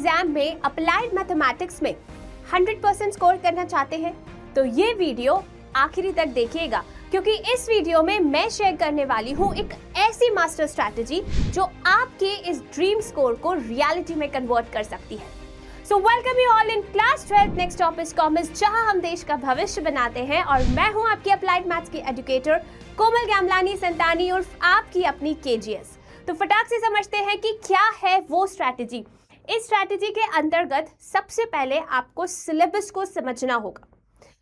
Exam में applied mathematics में 100% score करना चाहते हैं तो ये वीडियो आखिरी तक देखिएगा, क्योंकि इस वीडियो में मैं शेयर करने वाली हूँ एक ऐसी मास्टर स्ट्रैटेजी जो आपके इस ड्रीम स्कोर को रियलिटी में कन्वर्ट कर सकती है। So welcome you all in class 12 next top is commerce, जहां हम देश का भविष्य बनाते हैं। और मैं हूं आपकी अप्लाइड मैथ्स की एजुकेटर कोमल गैमलानी संतानी उर्फ आपकी अपनी केजीएस। तो फटाक से समझते हैं कि क्या है वो स्ट्रैटेजी। इस स्ट्रैटेजी के अंतर्गत सबसे पहले आपको सिलेबस को समझना होगा।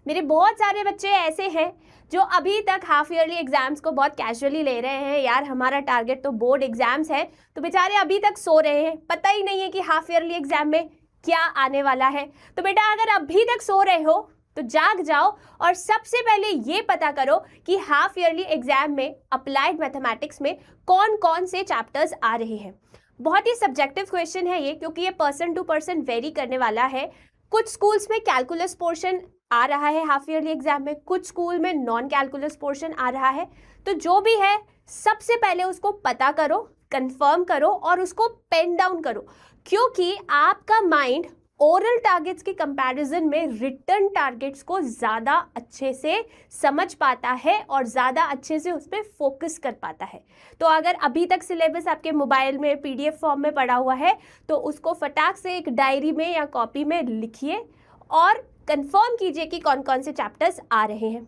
मेरे बहुत सारे बच्चे ऐसे हैं जो अभी तक हाफ ईयरली एग्जाम्स को बहुत कैजुअली ले रहे हैं। यार हमारा टारगेट तो बोर्ड एग्जाम्स है, तो बेचारे अभी तक सो रहे हैं, पता ही नहीं है कि हाफ ईयरली एग्जाम में क्या आने वाला है। तो बेटा अगर अभी तक सो रहे हो तो जाग जाओ और सबसे पहले ये पता करो कि हाफ ईयरली एग्जाम में अप्लाइड मैथमेटिक्स में कौन कौन से चैप्टर्स आ रहे हैं। बहुत ही सब्जेक्टिव क्वेश्चन है ये, क्योंकि ये पर्सन टू पर्सन वेरी करने वाला है। कुछ स्कूल्स में कैलकुलस पोर्शन आ रहा है हाफ ईयरली एग्जाम में, कुछ स्कूल में नॉन कैलकुलस पोर्शन आ रहा है। तो जो भी है सबसे पहले उसको पता करो, कंफर्म करो और उसको पेन डाउन करो, क्योंकि आपका माइंड ओरल टारगेट्स के कंपैरिजन में रिटन टारगेट्स को ज़्यादा अच्छे से समझ पाता है और ज़्यादा अच्छे से उस पर फोकस कर पाता है। तो अगर अभी तक सिलेबस आपके मोबाइल में पीडीएफ फॉर्म में पड़ा हुआ है तो उसको फटाक से एक डायरी में या कॉपी में लिखिए और कंफर्म कीजिए कि कौन कौन से चैप्टर्स आ रहे हैं।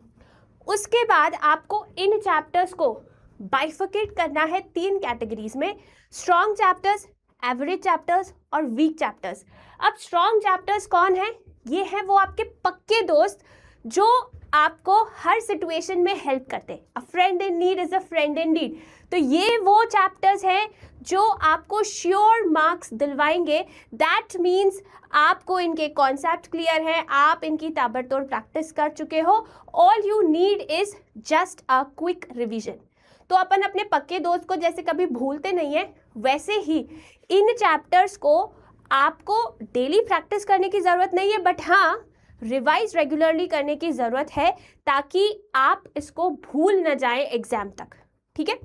उसके बाद आपको इन चैप्टर्स को बाइफर्केट करना है 3 कैटेगरीज में: स्ट्रॉन्ग चैप्टर्स, एवरेज चैप्टर्स और वीक चैप्टर्स। अब स्ट्रॉन्ग चैप्टर्स कौन है? ये है वो आपके पक्के दोस्त जो आपको हर सिचुएशन में हेल्प करते हैं। A friend in need is a friend in deed. तो ये वो चैप्टर्स हैं जो आपको श्योर मार्क्स दिलवाएंगे। दैट मीन्स आपको इनके कॉन्सेप्ट क्लियर है, आप इनकी ताबड़तोड़ प्रैक्टिस कर चुके हो। All you need is just a quick revision. तो अपन अपने पक्के दोस्त को जैसे कभी भूलते नहीं है, वैसे ही इन चैप्टर्स को आपको डेली प्रैक्टिस करने की ज़रूरत नहीं है, बट हाँ रिवाइज रेगुलरली करने की ज़रूरत है ताकि आप इसको भूल न जाएं एग्जाम तक। ठीक है।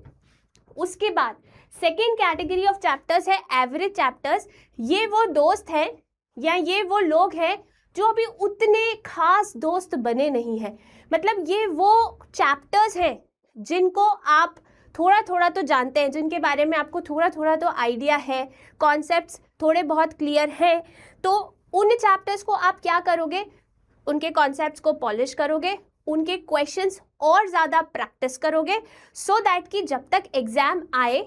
उसके बाद सेकेंड कैटेगरी ऑफ चैप्टर्स है एवरेज चैप्टर्स। ये वो दोस्त हैं या ये वो लोग हैं जो अभी उतने खास दोस्त बने नहीं हैं। मतलब ये वो चैप्टर्स हैं जिनको आप थोड़ा थोड़ा तो जानते हैं, जिनके बारे में आपको थोड़ा थोड़ा तो आइडिया है, कॉन्सेप्ट्स थोड़े बहुत क्लियर हैं। तो उन चैप्टर्स को आप क्या करोगे? उनके कॉन्सेप्ट्स को पॉलिश करोगे, उनके क्वेश्चंस और ज़्यादा प्रैक्टिस करोगे, सो दैट कि जब तक एग्जाम आए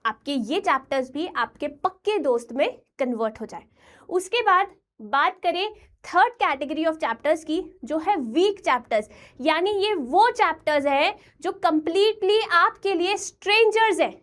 आपके ये चैप्टर्स भी आपके पक्के दोस्त में कन्वर्ट हो जाए। उसके बाद बात करें थर्ड कैटेगरी ऑफ चैप्टर्स की, जो है वीक चैप्टर्स। यानी ये वो चैप्टर्स हैं जो कंप्लीटली आपके लिए स्ट्रेंजर्स हैं,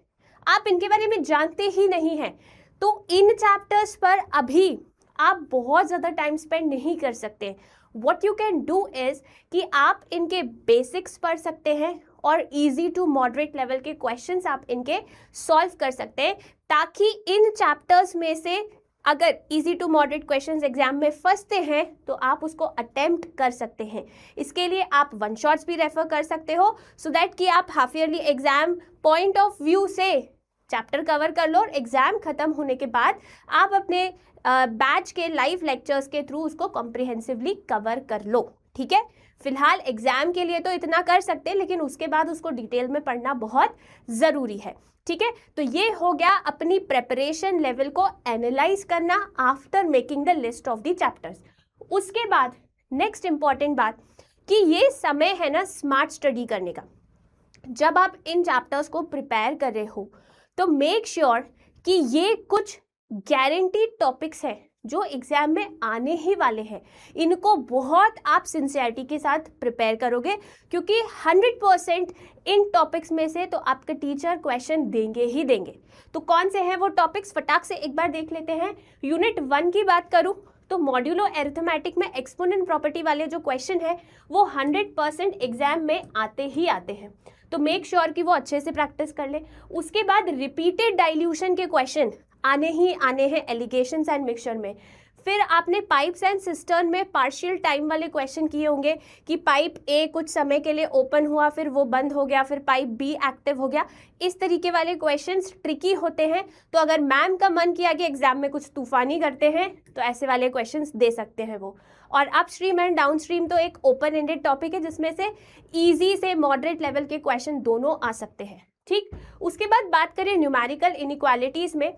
आप इनके बारे में जानते ही नहीं हैं। तो इन चैप्टर्स पर अभी आप बहुत ज़्यादा टाइम स्पेंड नहीं कर सकते। What you can do is कि आप इनके बेसिक्स पढ़ सकते हैं और इजी टू मॉडरेट लेवल के क्वेश्चंस आप इनके सॉल्व कर सकते हैं, ताकि इन चैप्टर्स में से अगर easy to moderate questions exam में फंसते हैं तो आप उसको अटेम्प्ट कर सकते हैं। इसके लिए आप वन शॉट्स भी रेफर कर सकते हो, सो दैट कि आप half yearly exam point of view से चैप्टर कवर कर लो और एग्जाम खत्म होने के बाद आप अपने बैच के लाइव लेक्चर्स के थ्रू उसको कॉम्प्रिहेंसिवली कवर कर लो। ठीक है। फिलहाल एग्जाम के लिए तो इतना कर सकते हैं, लेकिन उसके बाद उसको डिटेल में पढ़ना बहुत ज़रूरी है। ठीक है। तो ये हो गया अपनी प्रेपरेशन लेवल को एनालाइज करना after making the list of the chapters. उसके बाद नेक्स्ट इंपॉर्टेंट बात कि ये समय है ना स्मार्ट स्टडी करने का। जब आप इन चैप्टर्स को प्रिपेयर कर रहे हो तो मेक श्योर कि ये कुछ गारंटीड टॉपिक्स हैं जो एग्जाम में आने ही वाले हैं। इनको बहुत आप सिंसियरिटी के साथ प्रिपेयर करोगे, क्योंकि 100% इन टॉपिक्स में से तो आपके टीचर क्वेश्चन देंगे ही देंगे। तो कौन से हैं वो टॉपिक्स, फटाक से एक बार देख लेते हैं। यूनिट 1 की बात करूं तो मॉड्यूलो अरिथमेटिक में एक्सपोनेंट प्रॉपर्टी वाले जो क्वेश्चन है वो 100% एग्जाम में आते ही आते हैं। तो मेक श्योर कि वो अच्छे से प्रैक्टिस कर ले। उसके बाद रिपीटेड डाइल्यूशन के क्वेश्चन आने ही आने हैं एलिगेशंस एंड मिक्सचर में। फिर आपने पाइप्स एंड सिस्टर्न में पार्शियल टाइम वाले क्वेश्चन किए होंगे कि पाइप ए कुछ समय के लिए ओपन हुआ, फिर वो बंद हो गया, फिर पाइप बी एक्टिव हो गया। इस तरीके वाले क्वेश्चंस ट्रिकी होते हैं, तो अगर मैम का मन किया कि एग्जाम में कुछ तूफानी करते हैं तो ऐसे वाले क्वेश्चंस दे सकते हैं वो। और अपस्ट्रीम एंड डाउनस्ट्रीम तो एक ओपन एंडेड टॉपिक है जिसमें से ईजी से मॉडरेट लेवल के क्वेश्चन दोनों आ सकते हैं। ठीक, उसके बाद बात करें न्यूमेरिकल इनइक्वालिटीज में,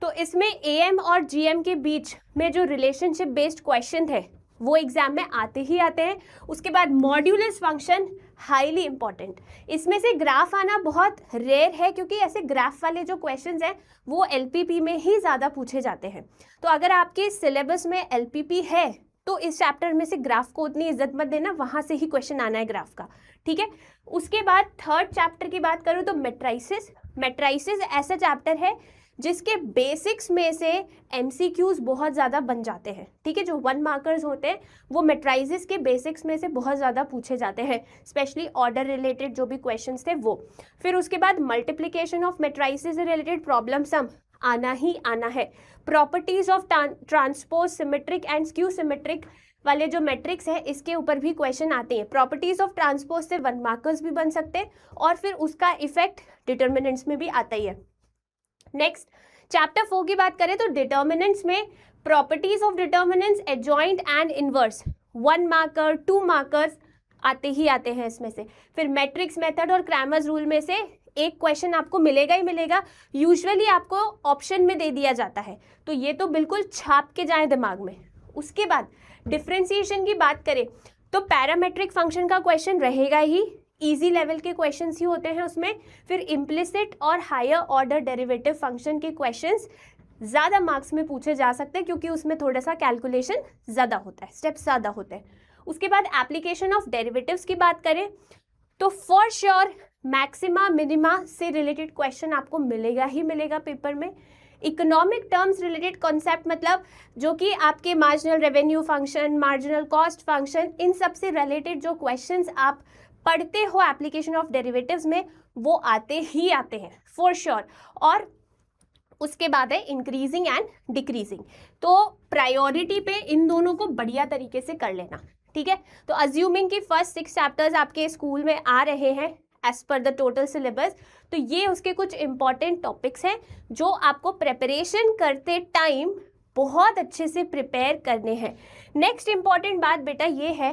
तो इसमें एएम और जीएम के बीच में जो रिलेशनशिप बेस्ड क्वेश्चन थे वो एग्जाम में आते ही आते हैं। उसके बाद मॉड्यूलस फंक्शन हाईली इंपॉर्टेंट, इसमें से ग्राफ आना बहुत रेयर है क्योंकि ऐसे ग्राफ वाले जो क्वेश्चंस हैं वो एलपीपी में ही ज़्यादा पूछे जाते हैं। तो अगर आपके सिलेबस में एलपीपी है तो इस चैप्टर में से ग्राफ को उतनी इज्जत मत देना, वहाँ से ही क्वेश्चन आना है ग्राफ का। ठीक है, उसके बाद थर्ड चैप्टर की बात करूँ तो मैट्रिसेस। मैट्रिसेस ऐसा चैप्टर है जिसके बेसिक्स में से एमसीक्यूज बहुत ज़्यादा बन जाते हैं। ठीक है, जो 1 मार्कर्स होते हैं वो मैट्रिसेस के बेसिक्स में से बहुत ज़्यादा पूछे जाते हैं, स्पेशली ऑर्डर रिलेटेड जो भी क्वेश्चंस थे वो। फिर उसके बाद मल्टीप्लिकेशन ऑफ मैट्रिसेस से रिलेटेड प्रॉब्लम सम आना ही आना है। Properties of transpose symmetric and skew symmetric वाले जो मैट्रिक्स है इसके ऊपर भी क्वेश्चन आते हैं। प्रॉपर्टीज ऑफ ट्रांसपोज से 1 मार्कर्स भी बन सकते हैं और फिर उसका इफेक्ट डिटर्मिनेंट्स में भी आता ही है। नेक्स्ट चैप्टर 4 की बात करें तो डिटर्मिनेंट्स में properties of determinants, adjoint and inverse, 1 marker 2 markers आते ही आते हैं इसमें से। फिर मैट्रिक्स मेथड और क्रैमर्स रूल में से एक क्वेश्चन आपको मिलेगा ही मिलेगा, यूजुअली आपको ऑप्शन में दे दिया जाता है, तो ये तो बिल्कुल छाप के जाए दिमाग में। उसके बाद डिफरेंशिएशन की बात करें तो पैरामेट्रिक फंक्शन का क्वेश्चन रहेगा ही, इजी लेवल के क्वेश्चंस ही होते हैं उसमें। फिर इम्प्लिसिट और हायर ऑर्डर डेरिवेटिव फंक्शन के क्वेश्चंस ज़्यादा मार्क्स में पूछे जा सकते हैं क्योंकि उसमें थोड़ा सा कैलकुलेशन ज़्यादा होता है, स्टेप्स ज़्यादा होते हैं। उसके बाद एप्लीकेशन ऑफ डेरिवेटिव्स की बात करें तो फॉर श्योर मैक्सिमा मिनिमा से रिलेटेड क्वेश्चन आपको मिलेगा ही मिलेगा पेपर में। इकोनॉमिक टर्म्स रिलेटेड कॉन्सेप्ट, मतलब जो कि आपके marginal revenue function, marginal cost function, इन सब से रिलेटेड जो क्वेश्चंस आप पढ़ते हो एप्लीकेशन ऑफ डेरिवेटिव्स में वो आते ही आते हैं फॉर श्योर। और उसके बाद है इंक्रीजिंग एंड डिक्रीजिंग, तो प्रायोरिटी पे इन दोनों को बढ़िया तरीके से कर लेना। ठीक है, तो अज्यूमिंग कि फर्स्ट 6 चैप्टर्स आपके स्कूल में आ रहे हैं as per the total syllabus, तो ये उसके कुछ इंपॉर्टेंट टॉपिक्स हैं जो आपको प्रिपरेशन करते टाइम बहुत अच्छे से प्रिपेयर करने हैं। नेक्स्ट इंपॉर्टेंट बात बेटा ये है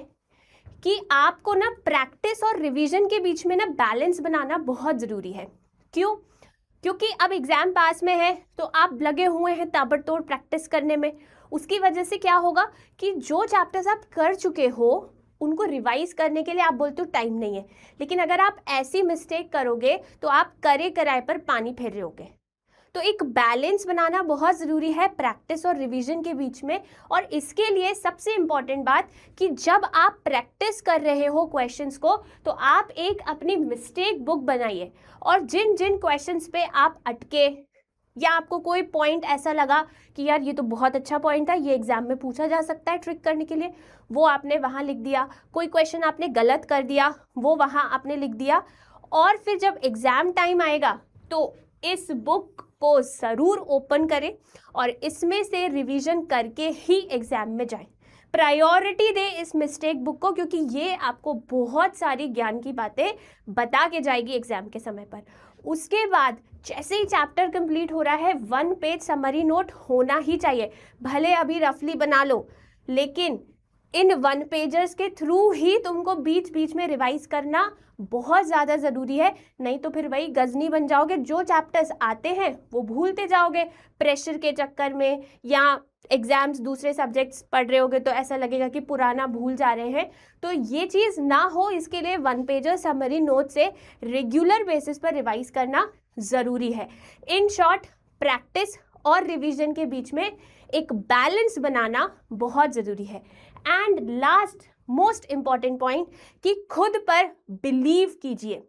कि आपको ना प्रैक्टिस और रिवीजन के बीच में ना बैलेंस बनाना बहुत ज़रूरी है। क्यों? क्योंकि अब एग्जाम पास में है तो आप लगे हुए हैं ताबड़तोड़ प्रैक्टिस करने में। उसकी वजह से क्या होगा कि जो चैप्टर्स आप कर चुके हो उनको रिवाइज करने के लिए आप बोलते हो टाइम नहीं है, लेकिन अगर आप ऐसी मिस्टेक करोगे तो आप करे कराए पर पानी फेर रहे होगे। तो एक बैलेंस बनाना बहुत ज़रूरी है प्रैक्टिस और रिवीजन के बीच में। और इसके लिए सबसे इम्पॉर्टेंट बात कि जब आप प्रैक्टिस कर रहे हो क्वेश्चंस को तो आप एक अपनी मिस्टेक बुक बनाइए और जिन जिन क्वेश्चंस पे आप अटके या आपको कोई पॉइंट ऐसा लगा कि यार ये तो बहुत अच्छा पॉइंट था, ये एग्जाम में पूछा जा सकता है ट्रिक करने के लिए, वो आपने वहाँ लिख दिया। कोई क्वेश्चन आपने गलत कर दिया वो वहाँ आपने लिख दिया। और फिर जब एग्ज़ाम टाइम आएगा तो इस बुक को ज़रूर ओपन करें और इसमें से रिवीजन करके ही एग्ज़ाम में जाएं। प्रायोरिटी दे इस मिस्टेक बुक को क्योंकि ये आपको बहुत सारी ज्ञान की बातें बता के जाएगी एग्ज़ाम के समय पर। उसके बाद जैसे ही चैप्टर कंप्लीट हो रहा है 1 पेज समरी नोट होना ही चाहिए, भले अभी रफली बना लो, लेकिन इन 1 पेजर्स के थ्रू ही तुमको बीच बीच में रिवाइज करना बहुत ज़्यादा ज़रूरी है, नहीं तो फिर वही गजनी बन जाओगे। जो चैप्टर्स आते हैं वो भूलते जाओगे प्रेशर के चक्कर में, या एग्जाम्स दूसरे सब्जेक्ट्स पढ़ रहे होगे तो ऐसा लगेगा कि पुराना भूल जा रहे हैं। तो ये चीज़ ना हो इसके लिए 1 पेजर समरी नोट से रेगुलर बेसिस पर रिवाइज करना ज़रूरी है। इन शॉर्ट प्रैक्टिस और रिवीजन के बीच में एक बैलेंस बनाना बहुत ज़रूरी है। And last most important point कि खुद पर बिलीव कीजिए,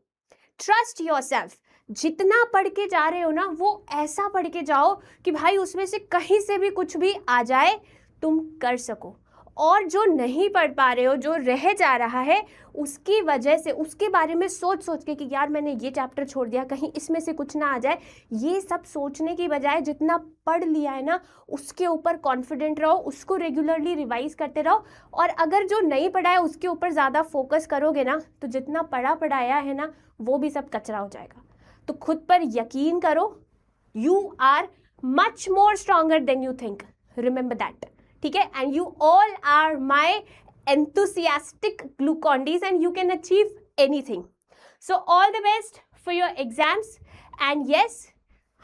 ट्रस्ट योरसेल्फ। जितना पढ़ के जा रहे हो ना वो ऐसा पढ़ के जाओ कि भाई उसमें से कहीं से भी कुछ भी आ जाए तुम कर सको। और जो नहीं पढ़ पा रहे हो, जो रह जा रहा है, उसकी वजह से उसके बारे में सोच सोच के कि यार मैंने ये चैप्टर छोड़ दिया, कहीं इसमें से कुछ ना आ जाए, ये सब सोचने की बजाय जितना पढ़ लिया है ना उसके ऊपर कॉन्फिडेंट रहो, उसको रेगुलरली रिवाइज करते रहो। और अगर जो नहीं पढ़ा है उसके ऊपर ज़्यादा फोकस करोगे ना तो जितना पढ़ाया है ना वो भी सब कचरा हो जाएगा। तो खुद पर यकीन करो, you are much more stronger than you think, remember that, ठीक है। And you all are my enthusiastic glucondis and you can achieve anything. So all the best for your exams and yes,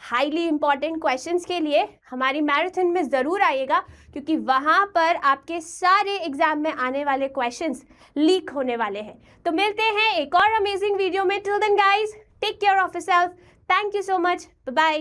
highly important questions के लिए हमारी marathon में ज़रूर आइएगा, क्योंकि वहाँ पर आपके सारे एग्जाम में आने वाले क्वेश्चंस लीक होने वाले हैं। तो मिलते हैं एक और अमेजिंग वीडियो में। Till then guys, take care of yourself. Thank you so much, bye bye.